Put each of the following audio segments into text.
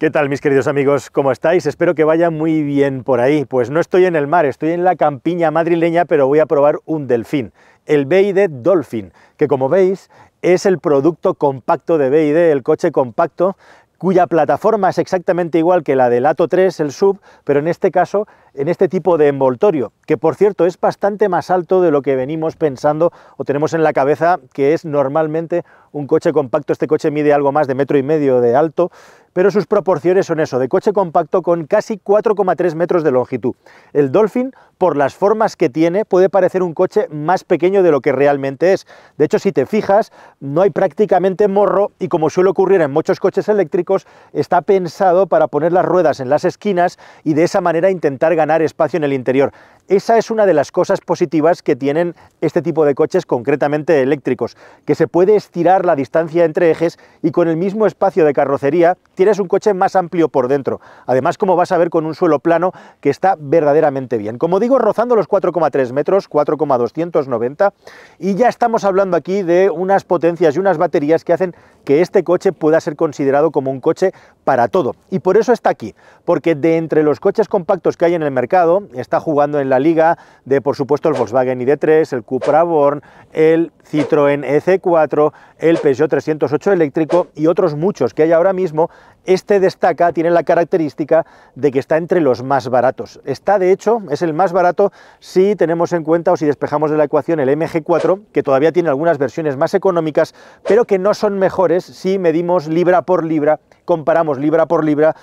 ¿Qué tal, mis queridos amigos? ¿Cómo estáis? Espero que vaya muy bien por ahí. Pues no estoy en el mar, estoy en la campiña madrileña, pero voy a probar un Delfín, el BYD Dolphin, que como veis es el producto compacto de BYD, el coche compacto, cuya plataforma es exactamente igual que la del Atto 3, el SUV, pero en este caso en este tipo de envoltorio, que por cierto es bastante más alto de lo que venimos pensando o tenemos en la cabeza que es normalmente un coche compacto. Este coche mide algo más de 1,5 metros de alto, pero sus proporciones son eso, de coche compacto con casi 4,3 metros de longitud. El Dolphin, por las formas que tiene, puede parecer un coche más pequeño de lo que realmente es. De hecho, si te fijas, no hay prácticamente morro y, como suele ocurrir en muchos coches eléctricos, está pensado para poner las ruedas en las esquinas y de esa manera intentar ganar espacio en el interior. Esa es una de las cosas positivas que tienen este tipo de coches, concretamente eléctricos, que se puede estirar la distancia entre ejes y con el mismo espacio de carrocería tienes un coche más amplio por dentro. Además, como vas a ver, con un suelo plano que está verdaderamente bien. Como digo, rozando los 4,3 metros, 4,290, y ya estamos hablando aquí de unas potencias y unas baterías que hacen que este coche pueda ser considerado como un coche para todo. Y por eso está aquí, porque de entre los coches compactos que hay en el mercado, está jugando en la liga de, por supuesto, el Volkswagen ID3, el Cupra Born, el Citroën EC4, el Peugeot 308 eléctrico y otros muchos que hay ahora mismo. Este destaca, tiene la característica de que está entre los más baratos. Está, de hecho, es el más barato si tenemos en cuenta o si despejamos de la ecuación el MG4, que todavía tiene algunas versiones más económicas, pero que no son mejores si medimos libra por libra, comparamos libra por libra,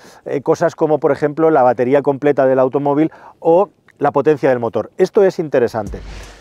cosas como, por ejemplo, la batería completa del automóvil o la potencia del motor. Esto es interesante.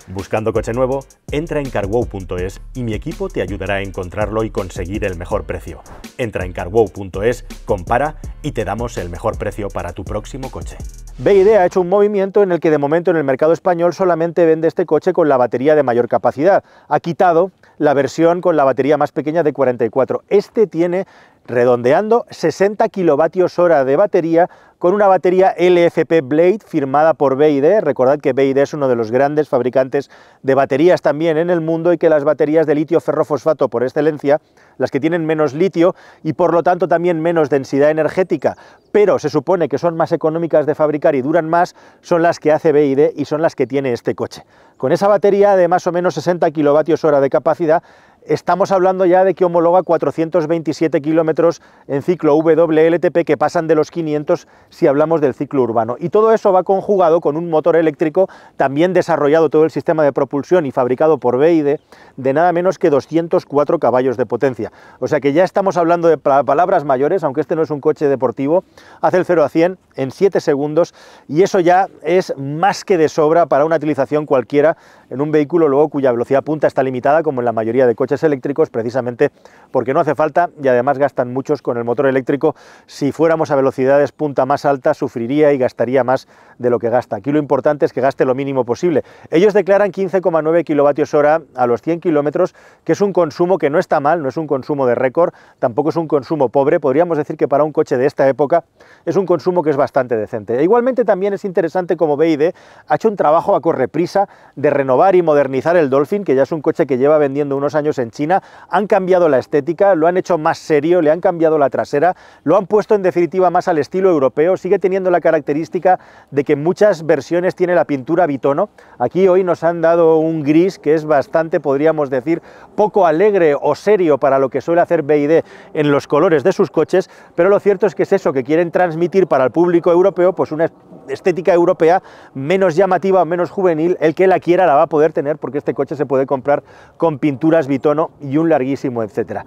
Buscando coche nuevo, entra en carwow.es y mi equipo te ayudará a encontrarlo y conseguir el mejor precio. Entra en carwow.es, compara y te damos el mejor precio para tu próximo coche. BYD ha hecho un movimiento en el que de momento en el mercado español solamente vende este coche con la batería de mayor capacidad. Ha quitado la versión con la batería más pequeña de 44. Este tiene, redondeando, 60 kilovatios hora de batería, con una batería LFP Blade firmada por BYD. Recordad que BYD es uno de los grandes fabricantes de baterías también en el mundo y que las baterías de litio ferrofosfato por excelencia, las que tienen menos litio y por lo tanto también menos densidad energética, pero se supone que son más económicas de fabricar y duran más, son las que hace BYD y son las que tiene este coche. Con esa batería de más o menos 60 kilovatios hora de capacidad, estamos hablando ya de que homologa 427 kilómetros en ciclo WLTP, que pasan de los 500 si hablamos del ciclo urbano. Y todo eso va conjugado con un motor eléctrico, también desarrollado todo el sistema de propulsión y fabricado por BYD, de nada menos que 204 caballos de potencia. O sea que ya estamos hablando de palabras mayores, aunque este no es un coche deportivo. Hace el 0 a 100 en 7 segundos y eso ya es más que de sobra para una utilización cualquiera en un vehículo luego cuya velocidad punta está limitada, como en la mayoría de coches eléctricos, precisamente porque no hace falta y además gastan muchos con el motor eléctrico. Si fuéramos a velocidades punta más altas, sufriría y gastaría más de lo que gasta. Aquí lo importante es que gaste lo mínimo posible. Ellos declaran 15,9 kilovatios hora a los 100 kilómetros, que es un consumo que no está mal, no es un consumo de récord, tampoco es un consumo pobre. Podríamos decir que para un coche de esta época es un consumo que es bastante decente. E igualmente también es interesante como BYD ha hecho un trabajo a correprisa de renovar y modernizar el Dolphin, que ya es un coche que lleva vendiendo unos años en China. Han cambiado la estética, lo han hecho más serio, le han cambiado la trasera, lo han puesto en definitiva más al estilo europeo. Sigue teniendo la característica de que en muchas versiones tiene la pintura bitono. Aquí hoy nos han dado un gris que es bastante, podríamos decir, poco alegre o serio para lo que suele hacer BYD en los colores de sus coches, pero lo cierto es que es eso, que quieren transmitir para el público europeo pues una estética europea menos llamativa o menos juvenil. El que la quiera la va a poder tener, porque este coche se puede comprar con pinturas bitono y un larguísimo etcétera.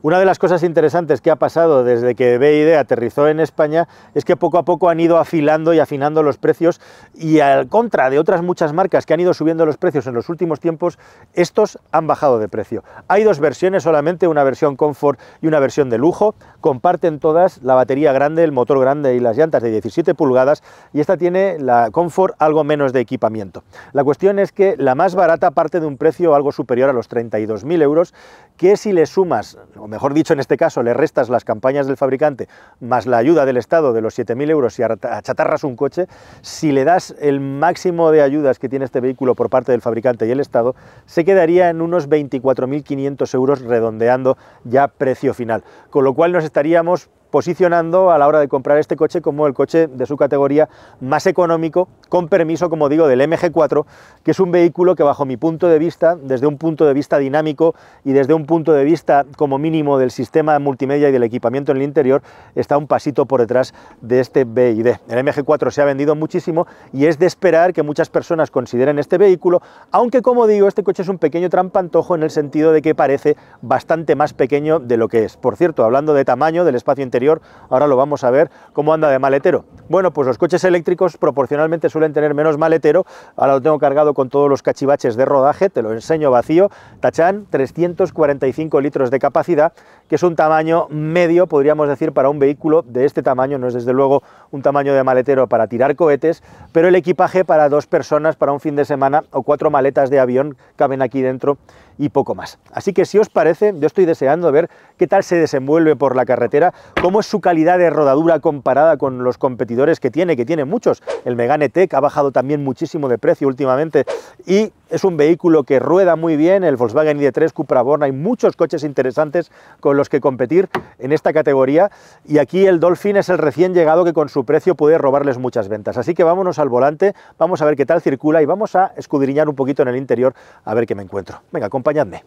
Una de las cosas interesantes que ha pasado desde que BYD aterrizó en España es que poco a poco han ido afilando y afinando los precios, y al contra de otras muchas marcas que han ido subiendo los precios en los últimos tiempos, estos han bajado de precio. Hay dos versiones solamente, una versión Comfort y una versión de lujo. Comparten todas la batería grande, el motor grande y las llantas de 17 pulgadas, y esta tiene, la Comfort, algo menos de equipamiento. La cuestión es que la más barata parte de un precio algo superior a los 32.000 euros, que si le sumas, o mejor dicho, en este caso, le restas las campañas del fabricante más la ayuda del Estado de los 7.000 euros y achatarras un coche, si le das el máximo de ayudas que tiene este vehículo por parte del fabricante y el Estado, se quedaría en unos 24.500 euros redondeando ya precio final, con lo cual nos estaríamos posicionando a la hora de comprar este coche como el coche de su categoría más económico, con permiso, como digo, del MG4, que es un vehículo que bajo mi punto de vista, desde un punto de vista dinámico y desde un punto de vista como mínimo del sistema multimedia y del equipamiento en el interior, está un pasito por detrás de este BYD. El MG4 se ha vendido muchísimo y es de esperar que muchas personas consideren este vehículo, aunque como digo, este coche es un pequeño trampantojo en el sentido de que parece bastante más pequeño de lo que es. Por cierto, hablando de tamaño, del espacio interior, ahora lo vamos a ver cómo anda de maletero. Bueno, pues los coches eléctricos proporcionalmente suelen tener menos maletero. Ahora lo tengo cargado con todos los cachivaches de rodaje, te lo enseño vacío. Tachán, 345 litros de capacidad, que es un tamaño medio, podríamos decir, para un vehículo de este tamaño. No es desde luego un tamaño de maletero para tirar cohetes, pero el equipaje para 2 personas para un fin de semana o 4 maletas de avión caben aquí dentro y poco más. Así que si os parece, yo estoy deseando ver qué tal se desenvuelve por la carretera, cómo es su calidad de rodadura comparada con los competidores que tiene muchos. El Megane Tech ha bajado también muchísimo de precio últimamente y es un vehículo que rueda muy bien. El Volkswagen ID3, Cupra Born, hay muchos coches interesantes con los que competir en esta categoría, y aquí el Dolphin es el recién llegado que con su precio puede robarles muchas ventas. Así que vámonos al volante, vamos a ver qué tal circula y vamos a escudriñar un poquito en el interior a ver qué me encuentro. Venga, acompañadme.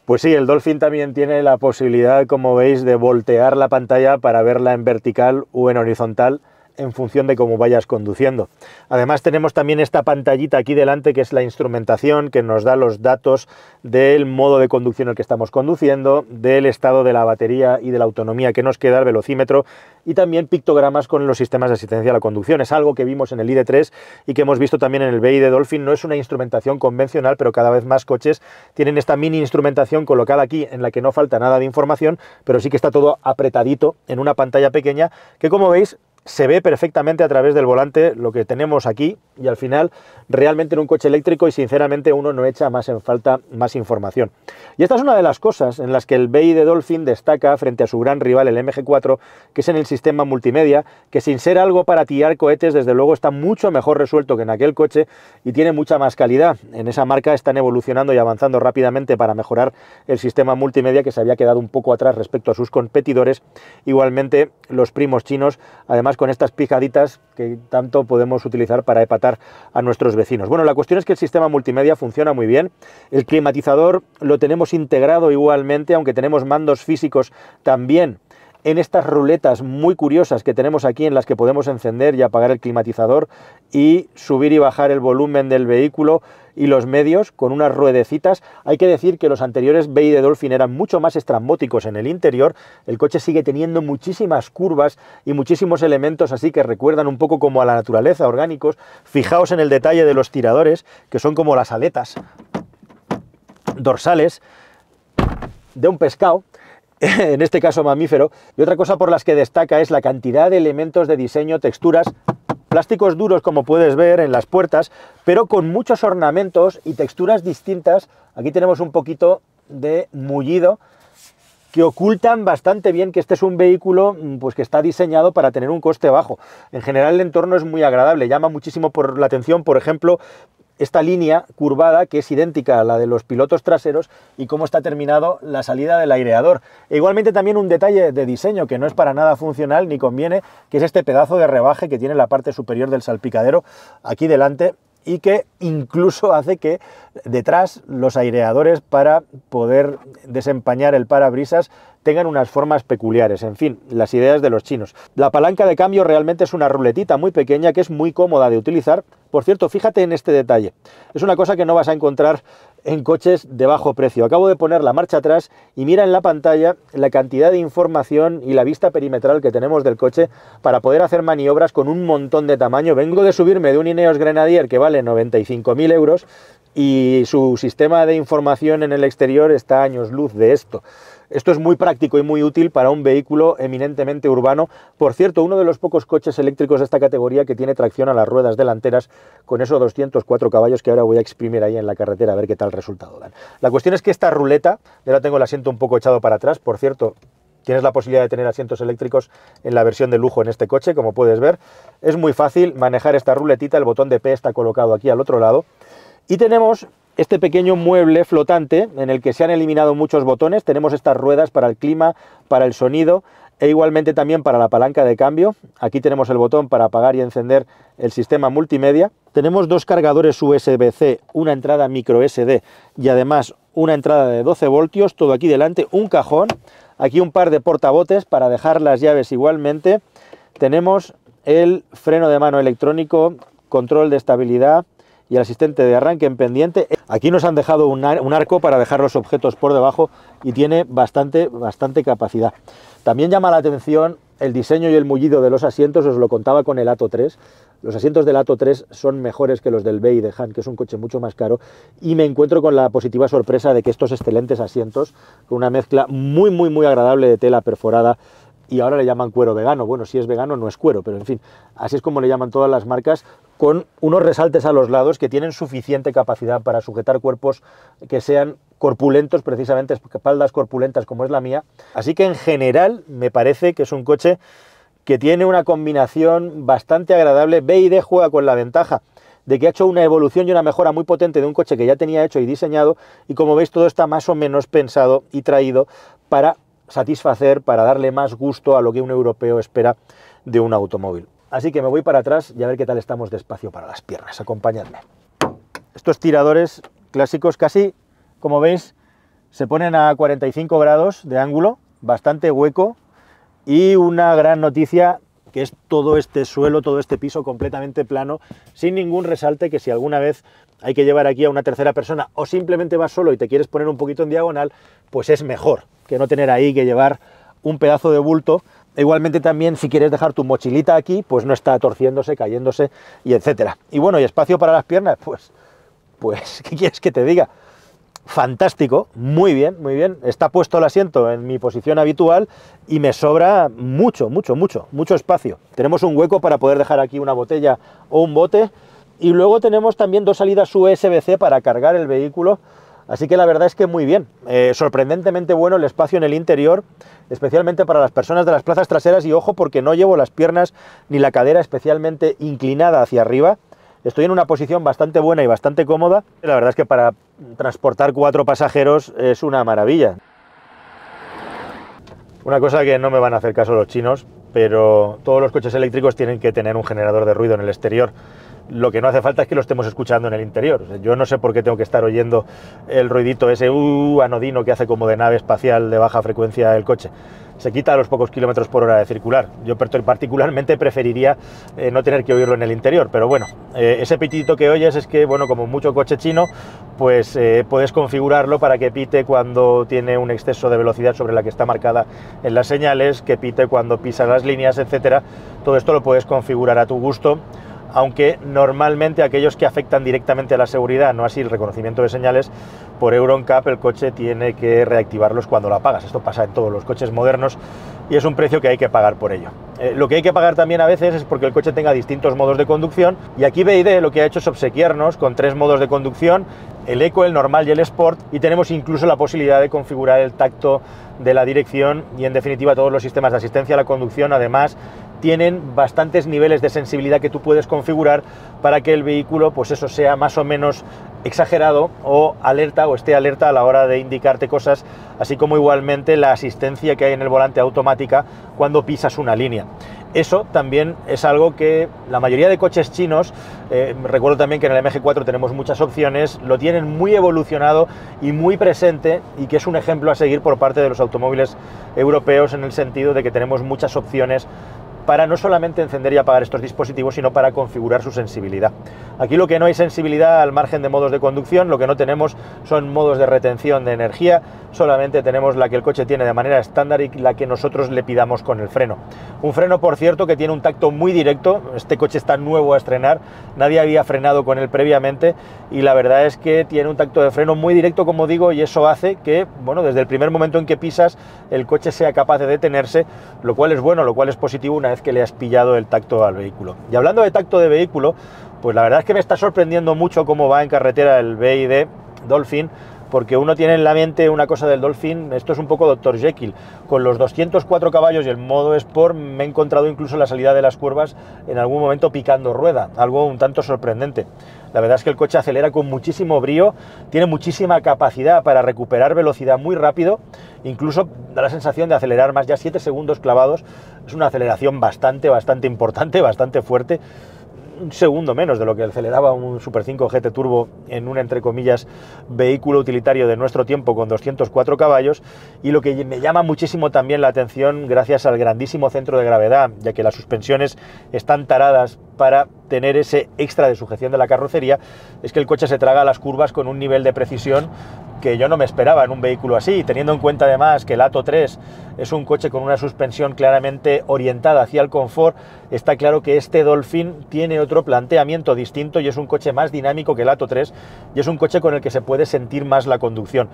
Pues sí, el Dolphin también tiene la posibilidad, como veis, de voltear la pantalla para verla en vertical o en horizontal, en función de cómo vayas conduciendo. Además tenemos también esta pantallita aquí delante, que es la instrumentación, que nos da los datos del modo de conducción en el que estamos conduciendo, del estado de la batería y de la autonomía que nos queda, el velocímetro, y también pictogramas con los sistemas de asistencia a la conducción. Es algo que vimos en el ID3 y que hemos visto también en el BYD Dolphin. No es una instrumentación convencional, pero cada vez más coches tienen esta mini instrumentación colocada aquí, en la que no falta nada de información, pero sí que está todo apretadito en una pantalla pequeña que, como veis, se ve perfectamente a través del volante lo que tenemos aquí, y al final realmente en un coche eléctrico, y sinceramente uno no echa más en falta más información. Y esta es una de las cosas en las que el BYD Dolphin destaca frente a su gran rival, el MG4, que es en el sistema multimedia, que sin ser algo para tirar cohetes, desde luego está mucho mejor resuelto que en aquel coche y tiene mucha más calidad. En esa marca están evolucionando y avanzando rápidamente para mejorar el sistema multimedia, que se había quedado un poco atrás respecto a sus competidores. Igualmente los primos chinos, además con estas picaditas que tanto podemos utilizar para epatar a nuestros vecinos. Bueno, la cuestión es que el sistema multimedia funciona muy bien. El climatizador lo tenemos integrado igualmente, aunque tenemos mandos físicos también en estas ruletas muy curiosas que tenemos aquí, en las que podemos encender y apagar el climatizador y subir y bajar el volumen del vehículo y los medios con unas ruedecitas. Hay que decir que los anteriores BYD Dolphin eran mucho más estrambóticos en el interior. El coche sigue teniendo muchísimas curvas y muchísimos elementos así que recuerdan un poco como a la naturaleza, orgánicos. Fijaos en el detalle de los tiradores, que son como las aletas dorsales de un pescado, en este caso mamífero. Y otra cosa por las que destaca es la cantidad de elementos de diseño, texturas, plásticos duros, como puedes ver en las puertas, pero con muchos ornamentos y texturas distintas. Aquí tenemos un poquito de mullido que ocultan bastante bien que este es un vehículo pues que está diseñado para tener un coste bajo. En general el entorno es muy agradable, llama muchísimo la atención, por ejemplo, esta línea curvada, que es idéntica a la de los pilotos traseros, y cómo está terminado la salida del aireador. E igualmente también un detalle de diseño que no es para nada funcional ni conviene, que es este pedazo de rebaje que tiene la parte superior del salpicadero aquí delante, y que incluso hace que detrás los aireadores, para poder desempañar el parabrisas, tengan unas formas peculiares. En fin, las ideas de los chinos. La palanca de cambio realmente es una ruletita muy pequeña que es muy cómoda de utilizar. Por cierto, fíjate en este detalle. Es una cosa que no vas a encontrar en coches de bajo precio. Acabo de poner la marcha atrás y mira en la pantalla la cantidad de información y la vista perimetral que tenemos del coche para poder hacer maniobras con un montón de tamaño. Vengo de subirme de un Ineos Grenadier que vale 95.000 euros y su sistema de información en el exterior está a años luz de esto. Esto es muy práctico y muy útil para un vehículo eminentemente urbano. Por cierto, uno de los pocos coches eléctricos de esta categoría que tiene tracción a las ruedas delanteras con esos 204 caballos que ahora voy a exprimir ahí en la carretera a ver qué tal resultado dan. La cuestión es que esta ruleta, ahora tengo el asiento un poco echado para atrás, por cierto, tienes la posibilidad de tener asientos eléctricos en la versión de lujo en este coche, como puedes ver. Es muy fácil manejar esta ruletita, el botón de P está colocado aquí al otro lado. Y tenemos este pequeño mueble flotante en el que se han eliminado muchos botones. Tenemos estas ruedas para el clima, para el sonido e igualmente también para la palanca de cambio. Aquí tenemos el botón para apagar y encender el sistema multimedia. Tenemos dos cargadores USB-C, una entrada micro SD y además una entrada de 12 voltios, todo aquí delante, un cajón, aquí un par de portabotes para dejar las llaves igualmente. Tenemos el freno de mano electrónico, control de estabilidad y el asistente de arranque en pendiente. Aquí nos han dejado un arco para dejar los objetos por debajo y tiene bastante capacidad. También llama la atención el diseño y el mullido de los asientos, os lo contaba con el Atto 3. Los asientos del Atto 3 son mejores que los del BEI de Han, que es un coche mucho más caro, y me encuentro con la positiva sorpresa de que estos excelentes asientos, con una mezcla muy agradable de tela perforada, y ahora le llaman cuero vegano. Bueno, si es vegano no es cuero, pero en fin, así es como le llaman todas las marcas, con unos resaltes a los lados que tienen suficiente capacidad para sujetar cuerpos que sean corpulentos, precisamente espaldas corpulentas como es la mía. Así que en general me parece que es un coche que tiene una combinación bastante agradable. BYD juega con la ventaja de que ha hecho una evolución y una mejora muy potente de un coche que ya tenía hecho y diseñado, y como veis todo está más o menos pensado y traído para satisfacer, para darle más gusto a lo que un europeo espera de un automóvil. Así que me voy para atrás y a ver qué tal estamos de espacio para las piernas. Acompañadme. Estos tiradores clásicos casi, como veis, se ponen a 45 grados de ángulo, bastante hueco, y una gran noticia que es todo este suelo, todo este piso completamente plano, sin ningún resalte, que si alguna vez hay que llevar aquí a una tercera persona o simplemente vas solo y te quieres poner un poquito en diagonal, pues es mejor que no tener ahí que llevar un pedazo de bulto. Igualmente también si quieres dejar tu mochilita aquí, pues no está torciéndose, cayéndose y etcétera. Y bueno, y espacio para las piernas, pues ¿qué quieres que te diga? Fantástico, muy bien, está puesto el asiento en mi posición habitual y me sobra mucho espacio. Tenemos un hueco para poder dejar aquí una botella o un bote, y luego tenemos también dos salidas USB-C para cargar el vehículo, así que la verdad es que muy bien. Sorprendentemente bueno el espacio en el interior, especialmente para las personas de las plazas traseras, y ojo porque no llevo las piernas ni la cadera especialmente inclinada hacia arriba. Estoy en una posición bastante buena y bastante cómoda. La verdad es que para transportar 4 pasajeros es una maravilla. Una cosa que no me van a hacer caso los chinos, pero todos los coches eléctricos tienen que tener un generador de ruido en el exterior. Lo que no hace falta es que lo estemos escuchando en el interior. Yo no sé por qué tengo que estar oyendo el ruidito ese anodino que hace como de nave espacial de baja frecuencia el coche. Se quita a los pocos kilómetros por hora de circular. Yo particularmente preferiría no tener que oírlo en el interior, pero bueno, ese pitito que oyes es que, bueno, como mucho coche chino, pues puedes configurarlo para que pite cuando tiene un exceso de velocidad sobre la que está marcada en las señales, que pite cuando pisa las líneas, etcétera. Todo esto lo puedes configurar a tu gusto, aunque normalmente aquellos que afectan directamente a la seguridad, no así el reconocimiento de señales, por Euro NCAP el coche tiene que reactivarlos cuando lo apagas. Esto pasa en todos los coches modernos y es un precio que hay que pagar por ello. Lo que hay que pagar también a veces es porque el coche tenga distintos modos de conducción, y aquí BYD lo que ha hecho es obsequiarnos con 3 modos de conducción, el Eco, el normal y el Sport, y tenemos incluso la posibilidad de configurar el tacto de la dirección, y en definitiva todos los sistemas de asistencia a la conducción además tienen bastantes niveles de sensibilidad que tú puedes configurar para que el vehículo, pues eso, sea más o menos exagerado o alerta, o esté alerta a la hora de indicarte cosas, así como igualmente la asistencia que hay en el volante automática cuando pisas una línea. Eso también es algo que la mayoría de coches chinos, recuerdo también que en el MG4 tenemos muchas opciones, lo tienen muy evolucionado y muy presente, y que es un ejemplo a seguir por parte de los automóviles europeos, en el sentido de que tenemos muchas opciones para no solamente encender y apagar estos dispositivos, sino para configurar su sensibilidad. Aquí lo que no hay sensibilidad al margen de modos de conducción, lo que no tenemos son modos de retención de energía, solamente tenemos la que el coche tiene de manera estándar y la que nosotros le pidamos con el freno. Un freno, por cierto, que tiene un tacto muy directo. Este coche está nuevo a estrenar, nadie había frenado con él previamente y la verdad es que tiene un tacto de freno muy directo, como digo, y eso hace que, bueno, desde el primer momento en que pisas el coche sea capaz de detenerse, lo cual es bueno, lo cual es positivo una vez que le has pillado el tacto al vehículo. Y hablando de tacto de vehículo, pues la verdad es que me está sorprendiendo mucho cómo va en carretera el BYD Dolphin, porque uno tiene en la mente una cosa del Dolphin, esto es un poco Dr. Jekyll. Con los 204 caballos y el modo Sport me he encontrado incluso la salida de las curvas en algún momento picando rueda, algo un tanto sorprendente. La verdad es que el coche acelera con muchísimo brío, tiene muchísima capacidad para recuperar velocidad muy rápido, incluso da la sensación de acelerar más, ya 7 segundos clavados, es una aceleración bastante importante, bastante fuerte. Un segundo menos de lo que aceleraba un Super 5 GT Turbo en un, entre comillas, vehículo utilitario de nuestro tiempo con 204 caballos, y lo que me llama muchísimo también la atención, gracias al grandísimo centro de gravedad, ya que las suspensiones están taradas para tener ese extra de sujeción de la carrocería, es que el coche se traga las curvas con un nivel de precisión que yo no me esperaba en un vehículo así, teniendo en cuenta además que el Atto 3 es un coche con una suspensión claramente orientada hacia el confort. Está claro que este Dolphin tiene otro planteamiento distinto y es un coche más dinámico que el Atto 3 y es un coche con el que se puede sentir más la conducción.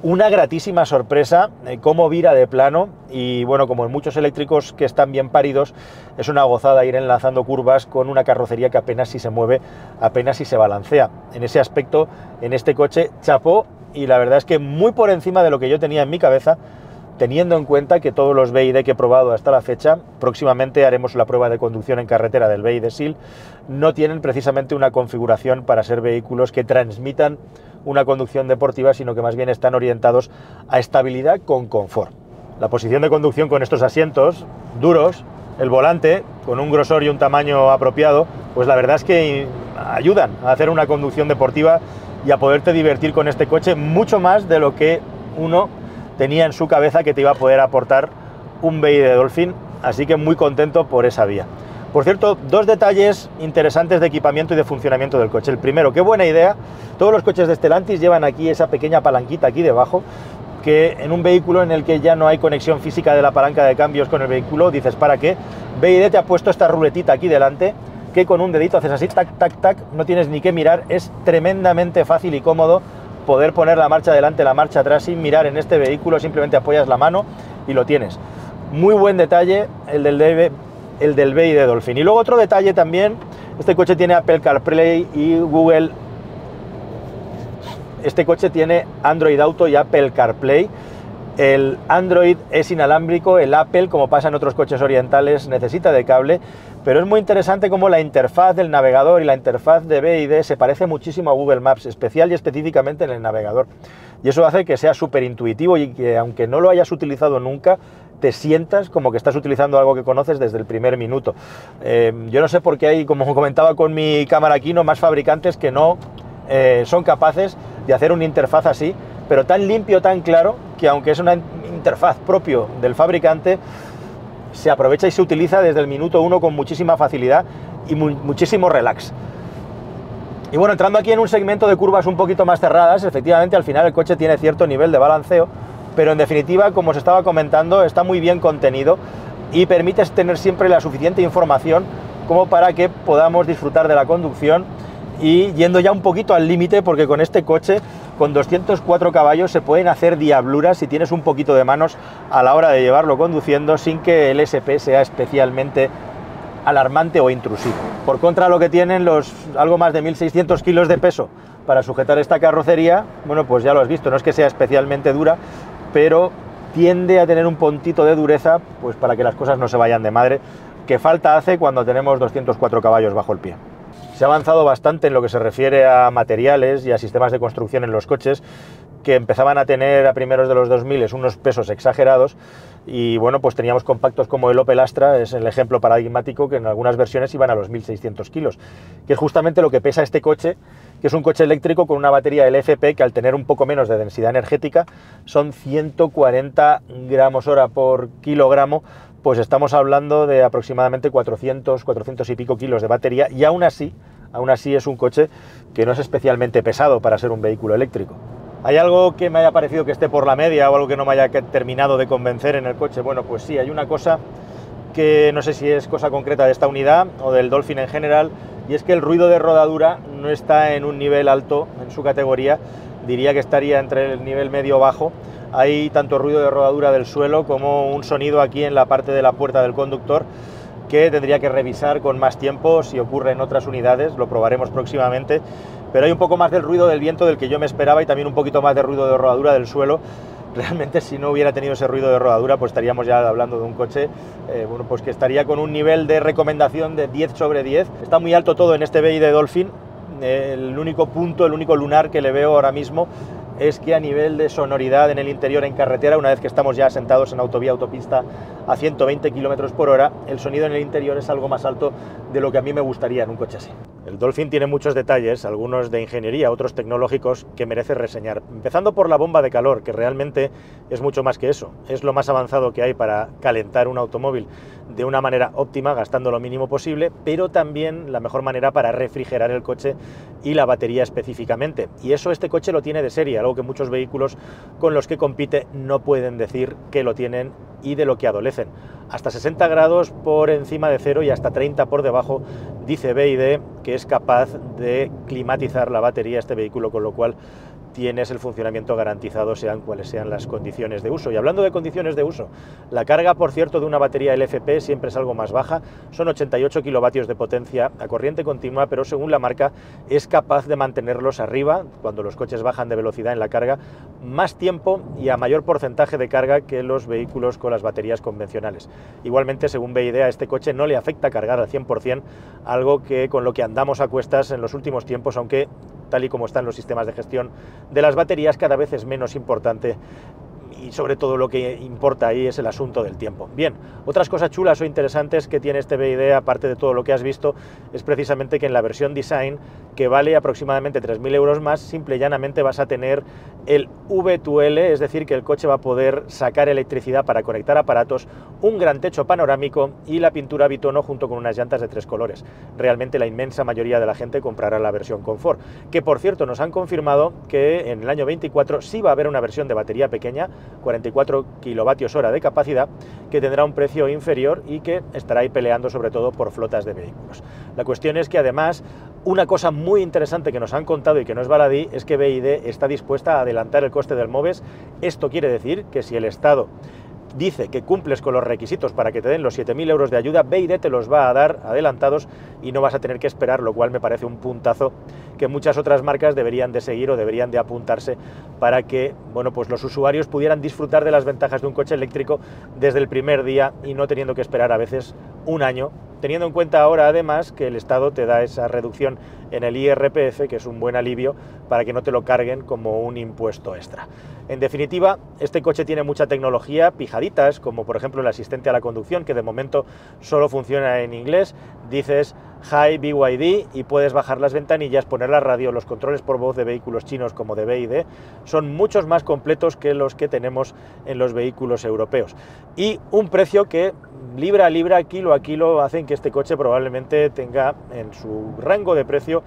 Una gratísima sorpresa, cómo vira de plano, y bueno, como en muchos eléctricos que están bien paridos, es una gozada ir enlazando curvas con una carrocería que apenas si se mueve, apenas si se balancea. En ese aspecto, en este coche, chapó, y la verdad es que muy por encima de lo que yo tenía en mi cabeza, teniendo en cuenta que todos los BYD que he probado hasta la fecha, próximamente haremos la prueba de conducción en carretera del BYD Seal, no tienen precisamente una configuración para ser vehículos que transmitan una conducción deportiva, sino que más bien están orientados a estabilidad con confort. La posición de conducción con estos asientos duros, el volante con un grosor y un tamaño apropiado, pues la verdad es que ayudan a hacer una conducción deportiva y a poderte divertir con este coche mucho más de lo que uno tenía en su cabeza que te iba a poder aportar un BYD Dolphin, así que muy contento por esa vía. Por cierto, dos detalles interesantes de equipamiento y de funcionamiento del coche. El primero, qué buena idea, todos los coches de Stellantis llevan aquí esa pequeña palanquita aquí debajo, que en un vehículo en el que ya no hay conexión física de la palanca de cambios con el vehículo, dices, ¿para qué? BYD te ha puesto esta ruletita aquí delante, que con un dedito haces así, tac, tac, tac, no tienes ni que mirar, es tremendamente fácil y cómodo poder poner la marcha adelante, la marcha atrás sin mirar en este vehículo, simplemente apoyas la mano y lo tienes. Muy buen detalle el del BYD Dolphin. Y luego otro detalle también, este coche tiene Apple CarPlay y Google. Este coche tiene Android Auto y Apple CarPlay. El Android es inalámbrico, el Apple, como pasa en otros coches orientales, necesita de cable, pero es muy interesante cómo la interfaz del navegador y la interfaz de BYD se parece muchísimo a Google Maps, especial y específicamente en el navegador. Y eso hace que sea súper intuitivo y que, aunque no lo hayas utilizado nunca, te sientas como que estás utilizando algo que conoces desde el primer minuto. Yo no sé por qué hay, como comentaba con mi cámara Kino, más fabricantes que no son capaces de hacer una interfaz así, pero tan limpio, tan claro, que aunque es una interfaz propio del fabricante, se aprovecha y se utiliza desde el minuto 1 con muchísima facilidad y muchísimo relax. Y bueno, entrando aquí en un segmento de curvas un poquito más cerradas, efectivamente al final el coche tiene cierto nivel de balanceo, pero en definitiva, como os estaba comentando, está muy bien contenido y permite tener siempre la suficiente información como para que podamos disfrutar de la conducción y yendo ya un poquito al límite, porque con este coche, con 204 caballos, se pueden hacer diabluras si tienes un poquito de manos a la hora de llevarlo conduciendo sin que el SP sea especialmente alarmante o intrusivo. Por contra, lo que tienen los algo más de 1.600 kilos de peso para sujetar esta carrocería, bueno, pues ya lo has visto, no es que sea especialmente dura, pero tiende a tener un puntito de dureza, pues para que las cosas no se vayan de madre, que falta hace cuando tenemos 204 caballos bajo el pie. Se ha avanzado bastante en lo que se refiere a materiales y a sistemas de construcción en los coches, que empezaban a tener a primeros de los 2000 unos pesos exagerados, y bueno, pues teníamos compactos como el Opel Astra, es el ejemplo paradigmático, que en algunas versiones iban a los 1.600 kilos, que es justamente lo que pesa este coche, que es un coche eléctrico con una batería LFP que, al tener un poco menos de densidad energética, son 140 gramos hora por kilogramo pues estamos hablando de aproximadamente 400 y pico kilos de batería, y aún así es un coche que no es especialmente pesado para ser un vehículo eléctrico. ¿Hay algo que me haya parecido que esté por la media o algo que no me haya terminado de convencer en el coche? Bueno, pues sí, hay una cosa que no sé si es cosa concreta de esta unidad o del Dolphin en general, y es que el ruido de rodadura no está en un nivel alto en su categoría, diría que estaría entre el nivel medio-bajo. Hay tanto ruido de rodadura del suelo como un sonido aquí en la parte de la puerta del conductor que tendría que revisar con más tiempo si ocurre en otras unidades, lo probaremos próximamente, pero hay un poco más del ruido del viento del que yo me esperaba y también un poquito más de ruido de rodadura del suelo. Realmente si no hubiera tenido ese ruido de rodadura, pues estaríamos ya hablando de un coche bueno, pues que estaría con un nivel de recomendación de 10 sobre 10. Está muy alto todo en este BYD Dolphin. El único punto, el único lunar que le veo ahora mismo es que a nivel de sonoridad en el interior en carretera, una vez que estamos ya sentados en autovía, autopista a 120 km por hora, el sonido en el interior es algo más alto de lo que a mí me gustaría en un coche así. El Dolphin tiene muchos detalles, algunos de ingeniería, otros tecnológicos, que merece reseñar. Empezando por la bomba de calor, que realmente es mucho más que eso. Es lo más avanzado que hay para calentar un automóvil de una manera óptima, gastando lo mínimo posible, pero también la mejor manera para refrigerar el coche y la batería específicamente. Y eso este coche lo tiene de serie, algo que muchos vehículos con los que compite no pueden decir que lo tienen y de lo que adolecen. Hasta 60 grados por encima de cero y hasta 30 por debajo, dice BYD que es capaz de climatizar la batería este vehículo, con lo cual tienes el funcionamiento garantizado sean cuales sean las condiciones de uso. Y hablando de condiciones de uso, la carga, por cierto, de una batería LFP siempre es algo más baja, son 88 kilovatios de potencia a corriente continua, pero según la marca es capaz de mantenerlos arriba, cuando los coches bajan de velocidad en la carga, más tiempo y a mayor porcentaje de carga que los vehículos con las baterías convencionales. Igualmente, según BYD, a este coche no le afecta cargar al 100%, algo que con lo que andamos a cuestas en los últimos tiempos, aunque tal y como están los sistemas de gestión de las baterías, cada vez es menos importante, y sobre todo lo que importa ahí es el asunto del tiempo. Bien, otras cosas chulas o interesantes que tiene este BYD, aparte de todo lo que has visto, es precisamente que en la versión Design, que vale aproximadamente 3.000 euros más, simple y llanamente vas a tener el V2L, es decir, que el coche va a poder sacar electricidad para conectar aparatos, un gran techo panorámico y la pintura bitono junto con unas llantas de 3 colores. Realmente la inmensa mayoría de la gente comprará la versión Confort, que por cierto nos han confirmado que en el año 24 sí va a haber una versión de batería pequeña, 44 kilovatios hora de capacidad, que tendrá un precio inferior y que estará ahí peleando sobre todo por flotas de vehículos. La cuestión es que además, una cosa muy interesante que nos han contado y que no es baladí es que BYD está dispuesta a adelantar el coste del MOVES. Esto quiere decir que si el Estado dice que cumples con los requisitos para que te den los 7.000 euros de ayuda, BYD te los va a dar adelantados y no vas a tener que esperar, lo cual me parece un puntazo que muchas otras marcas deberían de seguir o deberían de apuntarse para que, bueno, pues los usuarios pudieran disfrutar de las ventajas de un coche eléctrico desde el primer día y no teniendo que esperar a veces un año, teniendo en cuenta ahora además que el Estado te da esa reducción en el IRPF, que es un buen alivio para que no te lo carguen como un impuesto extra. En definitiva, este coche tiene mucha tecnología, pijaditas, como por ejemplo el asistente a la conducción, que de momento solo funciona en inglés. Dices Hi BYD y puedes bajar las ventanillas, poner la radio. Los controles por voz de vehículos chinos como de BYD son muchos más completos que los que tenemos en los vehículos europeos. Y un precio que libra a libra, kilo a kilo, hacen que este coche probablemente tenga en su rango de precio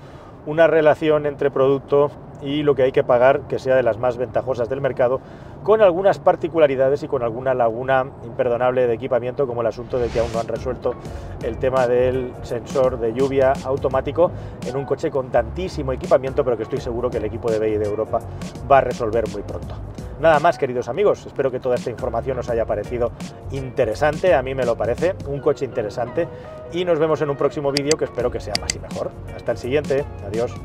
una relación entre producto y lo que hay que pagar que sea de las más ventajosas del mercado, con algunas particularidades y con alguna laguna imperdonable de equipamiento, como el asunto de que aún no han resuelto el tema del sensor de lluvia automático en un coche con tantísimo equipamiento, pero que estoy seguro que el equipo de BYD Europa va a resolver muy pronto. Nada más, queridos amigos, espero que toda esta información os haya parecido interesante, a mí me lo parece, un coche interesante, y nos vemos en un próximo vídeo que espero que sea más y mejor. Hasta el siguiente, adiós.